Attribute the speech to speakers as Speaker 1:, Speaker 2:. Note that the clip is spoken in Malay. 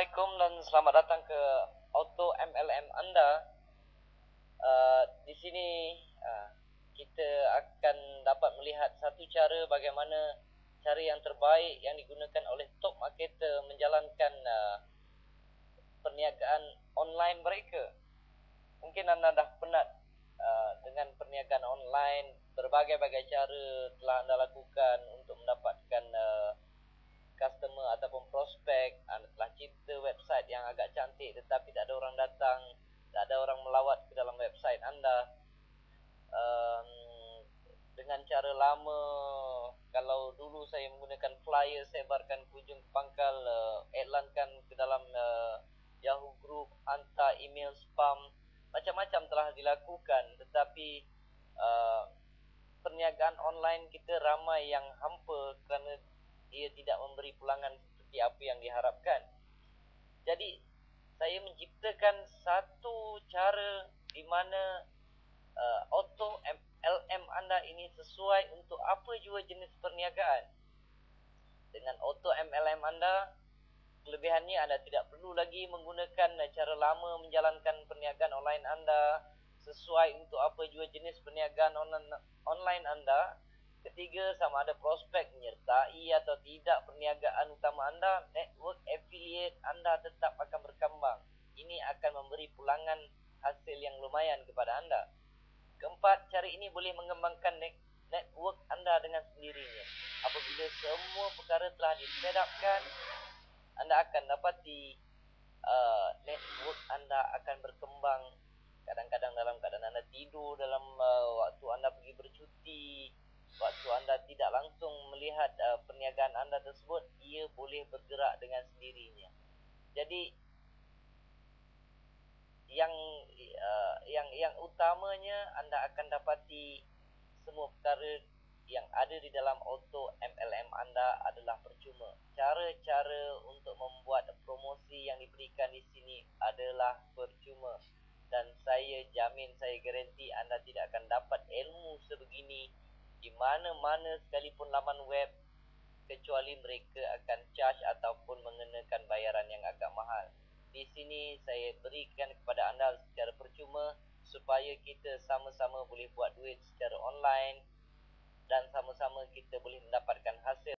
Speaker 1: Assalamualaikum dan selamat datang ke Auto MLM Anda. Di sini kita akan dapat melihat satu cara bagaimana cara yang terbaik yang digunakan oleh top marketer menjalankan perniagaan online mereka. Mungkin anda dah penat dengan perniagaan online, berbagai-bagai cara telah anda lakukan untuk mendapatkan customer ataupun prospek. Anda telah cipta website yang agak cantik tetapi tak ada orang datang, tak ada orang melawat ke dalam website anda. Dengan cara lama, kalau dulu saya menggunakan flyer, sebarkan ke hujung ke pangkal, iklankan ke dalam Yahoo Group, hantar email spam, macam-macam telah dilakukan, tetapi perniagaan online kita ramai yang hampa kerana ia tidak memberi pulangan seperti apa yang diharapkan. Jadi saya menciptakan satu cara di mana auto MLM anda ini sesuai untuk apa jua jenis perniagaan. Dengan auto MLM anda, kelebihannya anda tidak perlu lagi menggunakan cara lama menjalankan perniagaan online anda sesuai untuk apa jua jenis perniagaan online anda. Ketiga, sama ada prospek menyertai atau tidak perniagaan utama anda, network affiliate anda tetap akan berkembang. Ini akan memberi pulangan hasil yang lumayan kepada anda. Keempat, cara ini boleh mengembangkan network anda dengan sendirinya. Apabila semua perkara telah disetupkan, anda akan dapati network anda akan berkembang. Kadang-kadang dalam keadaan anda tidur, dalam waktu anda pergi bercuti, waktu anda tidak langsung melihat perniagaan anda tersebut, ia boleh bergerak dengan sendirinya. Jadi yang utamanya anda akan dapati semua perkara yang ada di dalam auto MLM anda adalah percuma. Cara-cara untuk membuat promosi yang diberikan di sini adalah percuma. Dan saya jamin, saya garanti anda tidak akan dapat ilmu sebegini di mana-mana sekalipun laman web, kecuali mereka akan charge ataupun mengenakan bayaran yang agak mahal. Di sini saya berikan kepada anda secara percuma supaya kita sama-sama boleh buat duit secara online dan sama-sama kita boleh mendapatkan hasil